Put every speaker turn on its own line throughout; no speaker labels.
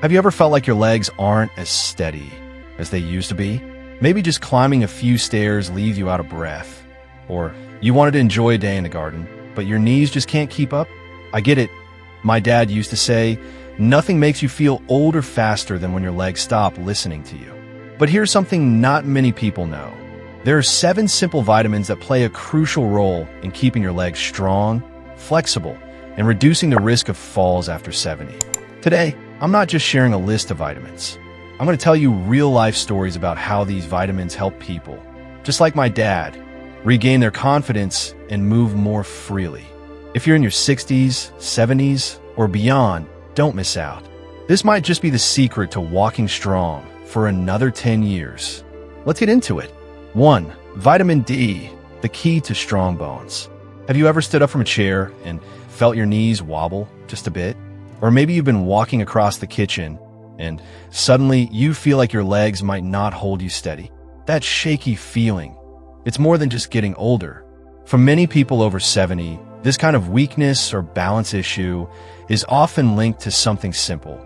Have you ever felt like your legs aren't as steady as they used to be? Maybe just climbing a few stairs leaves you out of breath. Or you wanted to enjoy a day in the garden, but your knees just can't keep up? I get it. My dad used to say, nothing makes you feel older faster than when your legs stop listening to you. But here's something not many people know. There are 7 simple vitamins that play a crucial role in keeping your legs strong, flexible, and reducing the risk of falls after 70. Today, I'm not just sharing a list of vitamins. I'm going to tell you real-life stories about how these vitamins help people, just like my dad, regain their confidence and move more freely. If you're in your 60s, 70s, or beyond, don't miss out. This might just be the secret to walking strong for another 10 years. Let's get into it. 1. Vitamin D, the key to strong bones. Have you ever stood up from a chair and felt your knees wobble just a bit? Or maybe you've been walking across the kitchen and suddenly you feel like your legs might not hold you steady. That shaky feeling, it's more than just getting older. For many people over 70, this kind of weakness or balance issue is often linked to something simple: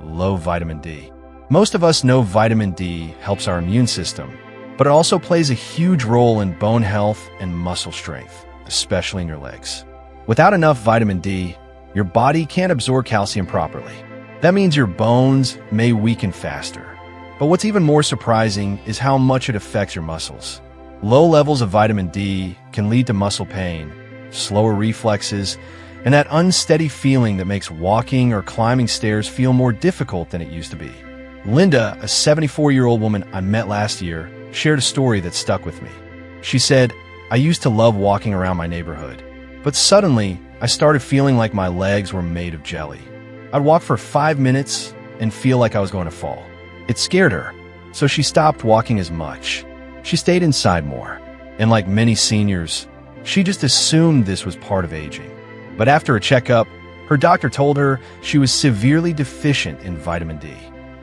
low vitamin D. Most of us know vitamin D helps our immune system, but it also plays a huge role in bone health and muscle strength, especially in your legs. Without enough vitamin D, your body can't absorb calcium properly. That means your bones may weaken faster. But what's even more surprising is how much it affects your muscles. Low levels of vitamin D can lead to muscle pain, slower reflexes, and that unsteady feeling that makes walking or climbing stairs feel more difficult than it used to be. Linda, a 74-year-old woman I met last year, shared a story that stuck with me. She said, "I used to love walking around my neighborhood, but suddenly I started feeling like my legs were made of jelly. I'd walk for 5 minutes and feel like I was going to fall. It scared her, so she stopped walking as much. She stayed inside more, and like many seniors, she just assumed this was part of aging. But after a checkup, her doctor told her she was severely deficient in vitamin D.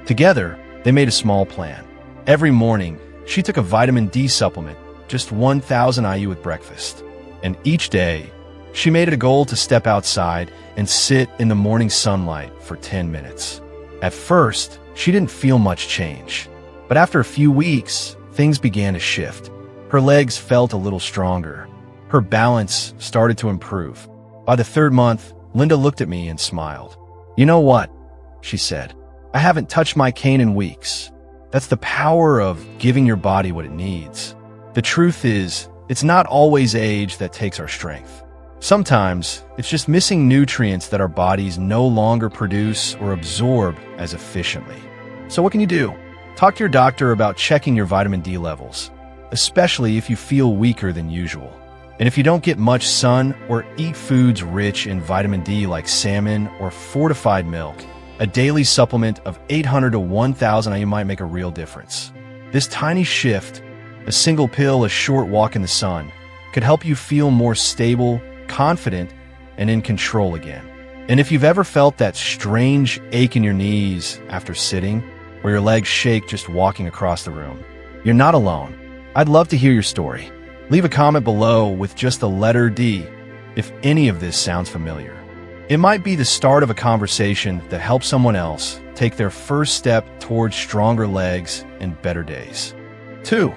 Together, they made a small plan. Every morning, she took a vitamin D supplement, just 1,000 IU at breakfast. And each day, she made it a goal to step outside and sit in the morning sunlight for 10 minutes. At first, she didn't feel much change. But after a few weeks, things began to shift. Her legs felt a little stronger. Her balance started to improve. By the 3rd month, Linda looked at me and smiled. "You know what?" she said. "I haven't touched my cane in weeks." That's the power of giving your body what it needs. The truth is, it's not always age that takes our strength. Sometimes, it's just missing nutrients that our bodies no longer produce or absorb as efficiently. So what can you do? Talk to your doctor about checking your vitamin D levels, especially if you feel weaker than usual. And if you don't get much sun or eat foods rich in vitamin D like salmon or fortified milk, a daily supplement of 800 to 1,000 IU might make a real difference. This tiny shift, a single pill, a short walk in the sun, could help you feel more stable, confident, and in control again. And if you've ever felt that strange ache in your knees after sitting, or your legs shake just walking across the room, you're not alone. I'd love to hear your story. Leave a comment below with just the letter D if any of this sounds familiar. It might be the start of a conversation that helps someone else take their first step towards stronger legs and better days. 2.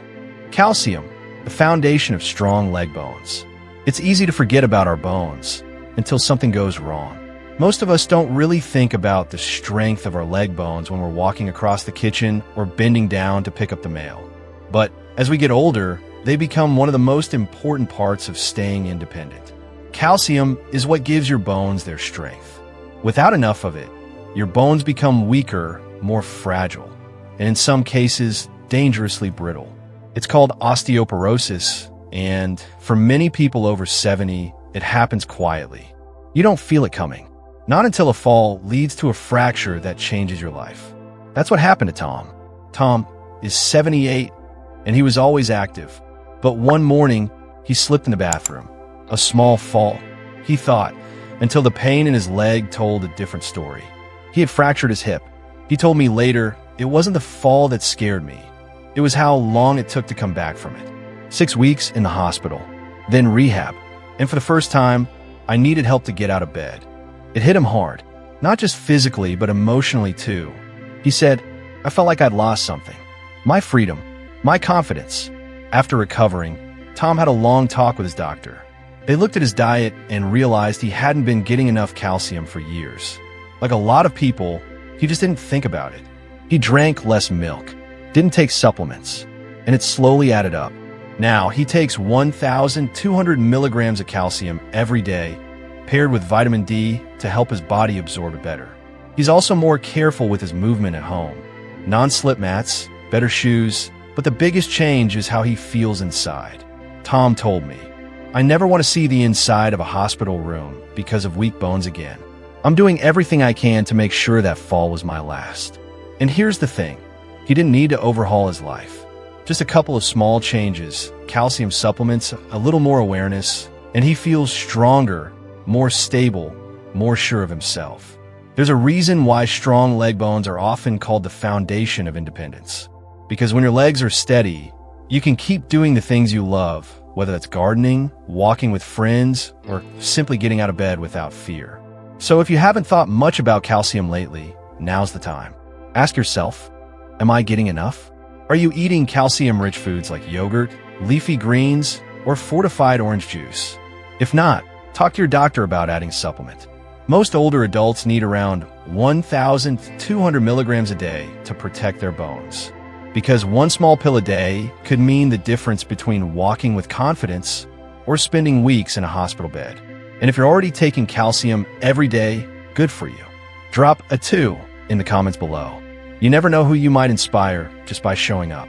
Calcium, the foundation of strong leg bones. It's easy to forget about our bones until something goes wrong. Most of us don't really think about the strength of our leg bones when we're walking across the kitchen or bending down to pick up the mail. But as we get older, they become one of the most important parts of staying independent. Calcium is what gives your bones their strength. Without enough of it, your bones become weaker, more fragile, and in some cases, dangerously brittle. It's called osteoporosis, and for many people over 70, it happens quietly. You don't feel it coming. Not until a fall leads to a fracture that changes your life. That's what happened to Tom. Tom is 78, and he was always active. But one morning, he slipped in the bathroom. A small fall, he thought, until the pain in his leg told a different story. He had fractured his hip. He told me later, it wasn't the fall that scared me. It was how long it took to come back from it. 6 weeks in the hospital, then rehab. And for the first time, I needed help to get out of bed. It hit him hard. not just physically, but emotionally too. He said, "I felt like I'd lost something. My freedom, my confidence." After recovering, Tom had a long talk with his doctor. They looked at his diet and realized he hadn't been getting enough calcium for years. Like a lot of people, he just didn't think about it. He drank less milk, didn't take supplements, and it slowly added up. Now, he takes 1,200 milligrams of calcium every day, paired with vitamin D to help his body absorb it better. He's also more careful with his movement at home. Non-slip mats, better shoes, but the biggest change is how he feels inside. Tom told me, "I never want to see the inside of a hospital room because of weak bones again. I'm doing everything I can to make sure that fall was my last." And here's the thing. He didn't need to overhaul his life. Just a couple of small changes, calcium supplements, a little more awareness, and he feels stronger, more stable, more sure of himself. There's a reason why strong leg bones are often called the foundation of independence. Because when your legs are steady, you can keep doing the things you love, whether that's gardening, walking with friends, or simply getting out of bed without fear. So if you haven't thought much about calcium lately, now's the time. Ask yourself, am I getting enough? Are you eating calcium-rich foods like yogurt, leafy greens, or fortified orange juice? If not, talk to your doctor about adding supplement. Most older adults need around 1,200 milligrams a day to protect their bones. Because one small pill a day could mean the difference between walking with confidence or spending weeks in a hospital bed. And if you're already taking calcium every day, good for you. Drop a 2 in the comments below. You never know who you might inspire just by showing up.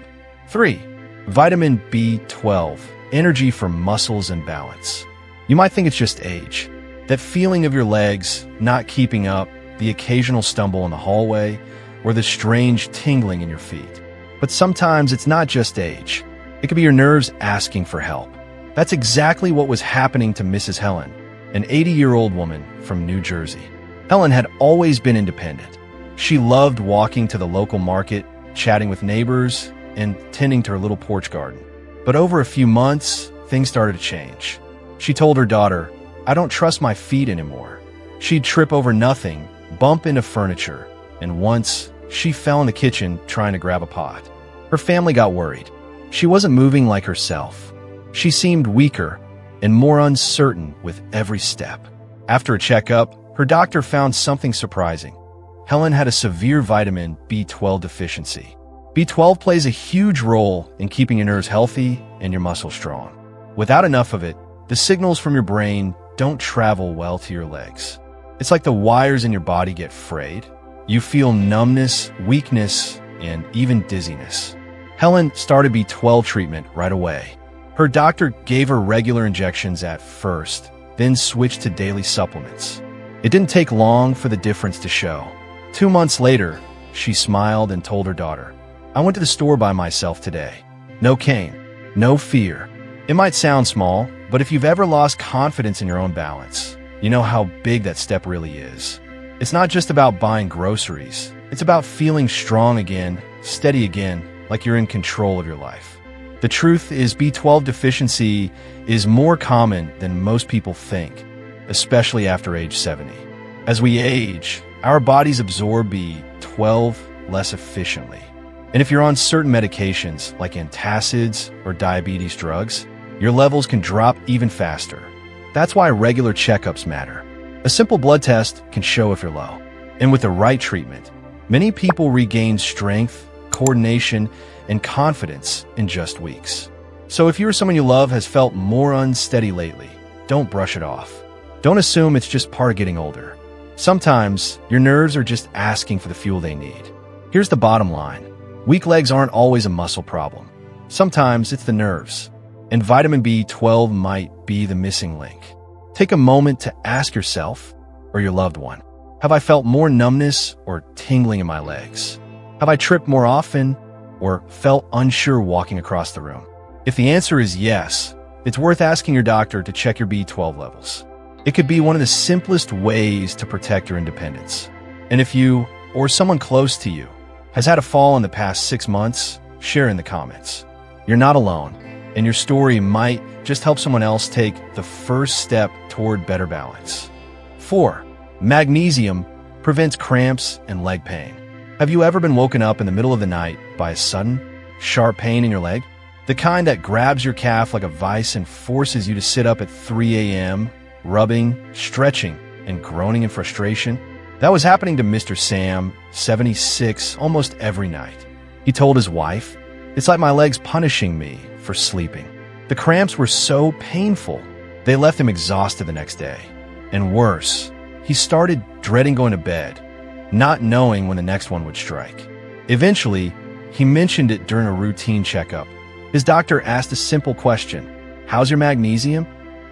3. Vitamin B12, energy for muscles and balance. You might think it's just age. That feeling of your legs not keeping up, the occasional stumble in the hallway, or the strange tingling in your feet. But sometimes it's not just age. It could be your nerves asking for help. That's exactly what was happening to Mrs. Helen, an 80-year-old woman from New Jersey. Helen had always been independent. She loved walking to the local market, chatting with neighbors, and tending to her little porch garden. But over a few months, things started to change. She told her daughter, "I don't trust my feet anymore." She'd trip over nothing, bump into furniture, and once, she fell in the kitchen trying to grab a pot. Her family got worried. She wasn't moving like herself. She seemed weaker and more uncertain with every step. After a checkup, her doctor found something surprising. Helen had a severe vitamin B12 deficiency. B12 plays a huge role in keeping your nerves healthy and your muscles strong. Without enough of it, the signals from your brain don't travel well to your legs. It's like the wires in your body get frayed. You feel numbness, weakness, and even dizziness. Helen started B12 treatment right away. Her doctor gave her regular injections at first, then switched to daily supplements. It didn't take long for the difference to show. 2 months later, she smiled and told her daughter, "I went to the store by myself today. No cane, no fear." It might sound small, but if you've ever lost confidence in your own balance, you know how big that step really is. It's not just about buying groceries. It's about feeling strong again, steady again, like you're in control of your life. The truth is B12 deficiency is more common than most people think, especially after age 70. As we age, our bodies absorb B12 less efficiently. And if you're on certain medications like antacids or diabetes drugs, your levels can drop even faster. That's why regular checkups matter. A simple blood test can show if you're low. And with the right treatment, many people regain strength, coordination, and confidence in just weeks. So if you or someone you love has felt more unsteady lately, don't brush it off. Don't assume it's just part of getting older. Sometimes your nerves are just asking for the fuel they need. Here's the bottom line. Weak legs aren't always a muscle problem. Sometimes it's the nerves. And vitamin B12 might be the missing link. Take a moment to ask yourself or your loved one, have I felt more numbness or tingling in my legs? Have I tripped more often or felt unsure walking across the room? If the answer is yes, it's worth asking your doctor to check your B12 levels. It could be one of the simplest ways to protect your independence. And if you or someone close to you has had a fall in the past 6 months, share in the comments. You're not alone, and your story might just help someone else take the first step toward better balance. 4. Magnesium prevents cramps and leg pain. Have you ever been woken up in the middle of the night by a sudden, sharp pain in your leg? The kind that grabs your calf like a vice and forces you to sit up at 3 a.m., rubbing, stretching, and groaning in frustration? That was happening to Mr. Sam, 76, almost every night. He told his wife, "It's like my legs punishing me for sleeping." The cramps were so painful, they left him exhausted the next day. And worse, he started dreading going to bed, not knowing when the next one would strike. Eventually, he mentioned it during a routine checkup. His doctor asked a simple question: "How's your magnesium?"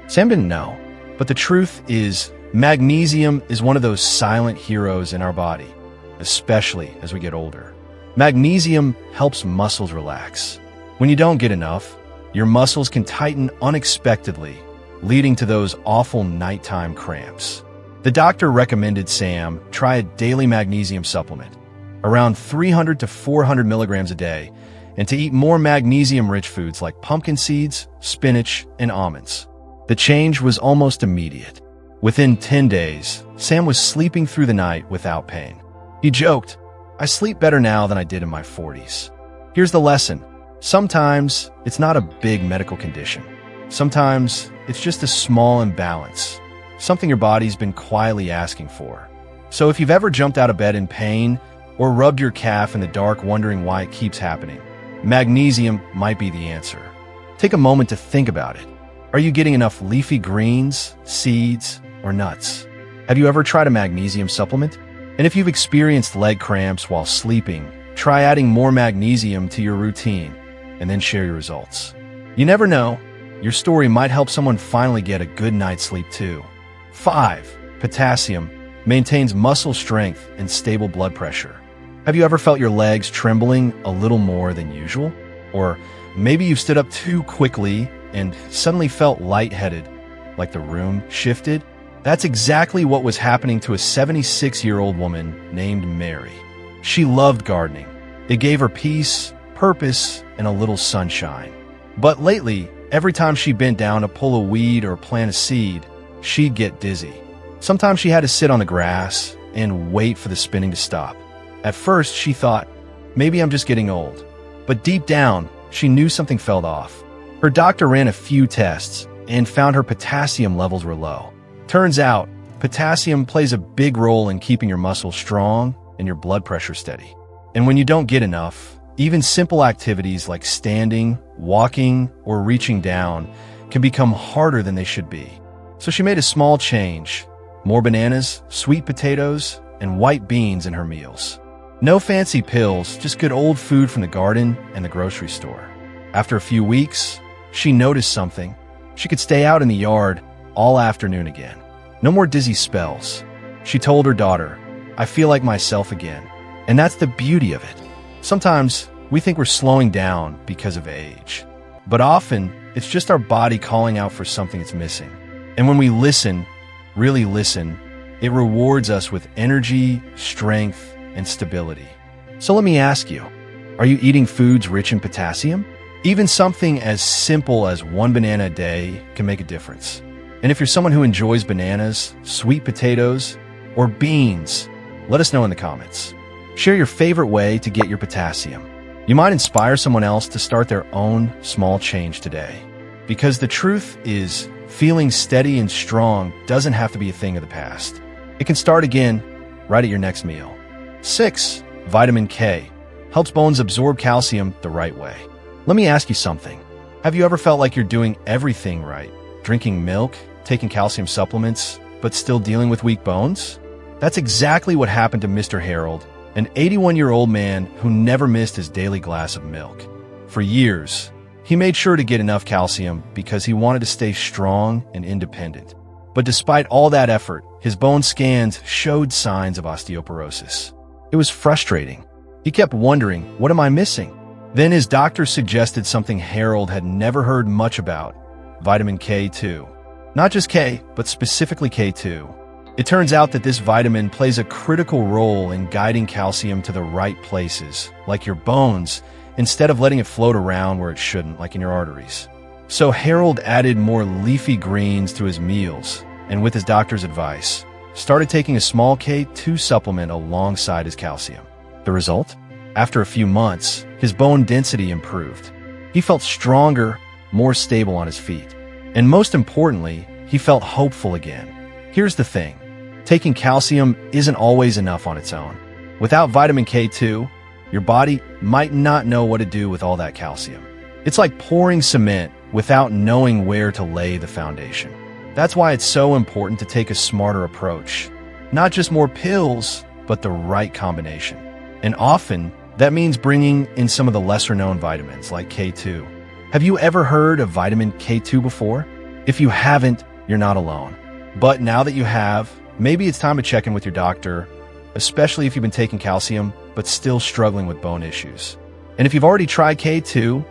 Sam didn't know, but the truth is, magnesium is one of those silent heroes in our body, especially as we get older. Magnesium helps muscles relax. When you don't get enough, your muscles can tighten unexpectedly, leading to those awful nighttime cramps. The doctor recommended Sam try a daily magnesium supplement, around 300 to 400 milligrams a day, and to eat more magnesium-rich foods like pumpkin seeds, spinach, and almonds. The change was almost immediate. Within 10 days, Sam was sleeping through the night without pain. He joked, "I sleep better now than I did in my 40s. Here's the lesson. Sometimes it's not a big medical condition. Sometimes it's just a small imbalance, something your body's been quietly asking for. So if you've ever jumped out of bed in pain or rubbed your calf in the dark wondering why it keeps happening, magnesium might be the answer. Take a moment to think about it. Are you getting enough leafy greens, seeds, or nuts? Have you ever tried a magnesium supplement? And if you've experienced leg cramps while sleeping, try adding more magnesium to your routine and then share your results. You never know, your story might help someone finally get a good night's sleep too. 5. Potassium maintains muscle strength and stable blood pressure. Have you ever felt your legs trembling a little more than usual? Or maybe you've stood up too quickly and suddenly felt lightheaded, like the room shifted? That's exactly what was happening to a 76-year-old woman named Mary. She loved gardening. It gave her peace, purpose, and a little sunshine. But lately, every time she bent down to pull a weed or plant a seed, she'd get dizzy. Sometimes she had to sit on the grass and wait for the spinning to stop. At first, she thought, maybe I'm just getting old. But deep down, she knew something felt off. Her doctor ran a few tests and found her potassium levels were low. Turns out, potassium plays a big role in keeping your muscles strong and your blood pressure steady. And when you don't get enough, even simple activities like standing, walking, or reaching down can become harder than they should be. So she made a small change: more bananas, sweet potatoes, and white beans in her meals. No fancy pills, just good old food from the garden and the grocery store. After a few weeks, she noticed something. She could stay out in the yard all afternoon again. No more dizzy spells. She told her daughter, "I feel like myself again." And that's the beauty of it. Sometimes we think we're slowing down because of age, but often it's just our body calling out for something it's missing. And when we listen, really listen, it rewards us with energy, strength, and stability. So let me ask you, are you eating foods rich in potassium? Even something as simple as one banana a day can make a difference. And if you're someone who enjoys bananas, sweet potatoes, or beans, let us know in the comments. Share your favorite way to get your potassium. You might inspire someone else to start their own small change today. Because the truth is, feeling steady and strong doesn't have to be a thing of the past. It can start again right at your next meal. 6. Vitamin K helps bones absorb calcium the right way. Let me ask you something. Have you ever felt like you're doing everything right? Drinking milk, taking calcium supplements, but still dealing with weak bones? That's exactly what happened to Mr. Harold, an 81-year-old man who never missed his daily glass of milk. For years, he made sure to get enough calcium because he wanted to stay strong and independent. But despite all that effort, his bone scans showed signs of osteoporosis. It was frustrating. He kept wondering, what am I missing? Then his doctor suggested something Harold had never heard much about: vitamin K2. Not just K, but specifically K2. It turns out that this vitamin plays a critical role in guiding calcium to the right places, like your bones, instead of letting it float around where it shouldn't, like in your arteries. So Harold added more leafy greens to his meals, and with his doctor's advice, started taking a small K2 supplement alongside his calcium. The result? After a few months, his bone density improved. He felt stronger, more stable on his feet. And most importantly, he felt hopeful again. Here's the thing. Taking calcium isn't always enough on its own. Without vitamin K2, your body might not know what to do with all that calcium. It's like pouring cement without knowing where to lay the foundation. That's why it's so important to take a smarter approach. Not just more pills, but the right combination. And often, that means bringing in some of the lesser-known vitamins like K2. Have you ever heard of vitamin K2 before? If you haven't, you're not alone. But now that you have, maybe it's time to check in with your doctor, especially if you've been taking calcium but still struggling with bone issues. And if you've already tried K2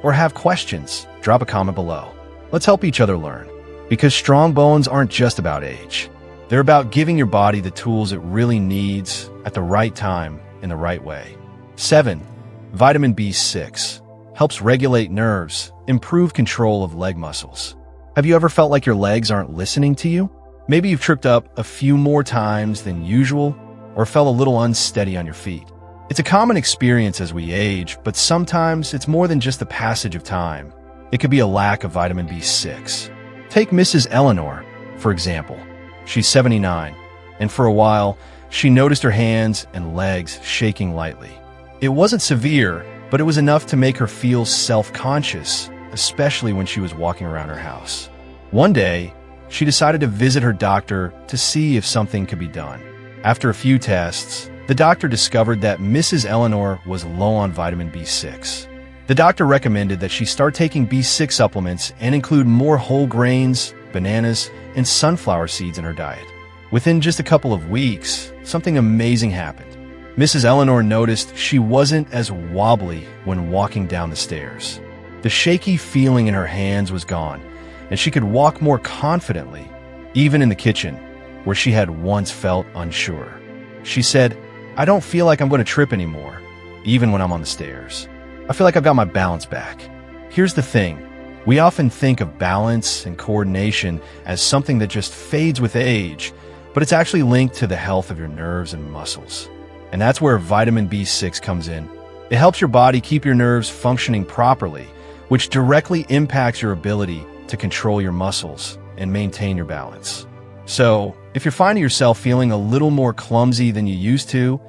or have questions, drop a comment below. Let's help each other learn. Because strong bones aren't just about age. They're about giving your body the tools it really needs at the right time in the right way. 7. Vitamin B6 helps regulate nerves, improve control of leg muscles. Have you ever felt like your legs aren't listening to you? Maybe you've tripped up a few more times than usual or felt a little unsteady on your feet. It's a common experience as we age, but sometimes it's more than just the passage of time. It could be a lack of vitamin B6. Take Mrs. Eleanor, for example. She's 79, and for a while, she noticed her hands and legs shaking lightly. It wasn't severe, but it was enough to make her feel self-conscious, especially when she was walking around her house. One day, she decided to visit her doctor to see if something could be done. After a few tests, the doctor discovered that Mrs. Eleanor was low on vitamin B6. The doctor recommended that she start taking B6 supplements and include more whole grains, bananas, and sunflower seeds in her diet. Within just a couple of weeks, something amazing happened. Mrs. Eleanor noticed she wasn't as wobbly when walking down the stairs. The shaky feeling in her hands was gone, and she could walk more confidently, even in the kitchen, where she had once felt unsure. She said, "I don't feel like I'm going to trip anymore, even when I'm on the stairs. I feel like I've got my balance back." Here's the thing. We often think of balance and coordination as something that just fades with age, but it's actually linked to the health of your nerves and muscles. And that's where vitamin B6 comes in. It helps your body keep your nerves functioning properly, which directly impacts your ability to control your muscles and maintain your balance. So, if you're finding yourself feeling a little more clumsy than you used to,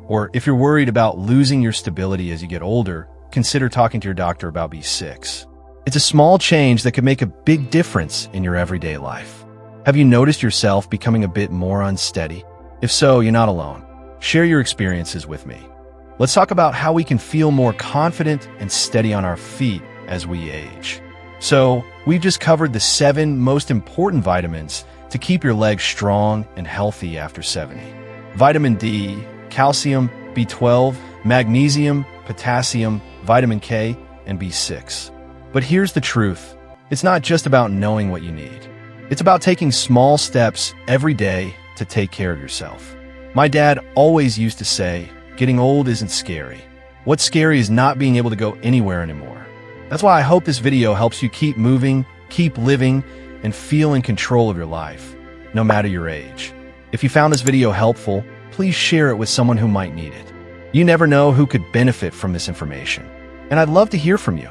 or if you're worried about losing your stability as you get older, consider talking to your doctor about B6. It's a small change that could make a big difference in your everyday life. Have you noticed yourself becoming a bit more unsteady? If so, you're not alone. Share your experiences with me. Let's talk about how we can feel more confident and steady on our feet as we age. So, we've just covered the 7 most important vitamins to keep your legs strong and healthy after 70. Vitamin D, calcium, B12, magnesium, potassium, vitamin K, and B6. But here's the truth. It's not just about knowing what you need. It's about taking small steps every day to take care of yourself. My dad always used to say, getting old isn't scary. What's scary is not being able to go anywhere anymore. That's why I hope this video helps you keep moving, keep living, and feel in control of your life, no matter your age. If you found this video helpful, please share it with someone who might need it. You never know who could benefit from this information. And I'd love to hear from you.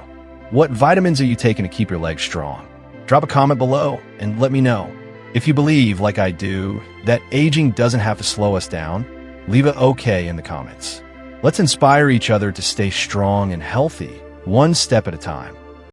What vitamins are you taking to keep your legs strong? Drop a comment below and let me know. If you believe, like I do, that aging doesn't have to slow us down, leave a okay in the comments. Let's inspire each other to stay strong and healthy, one step at a time.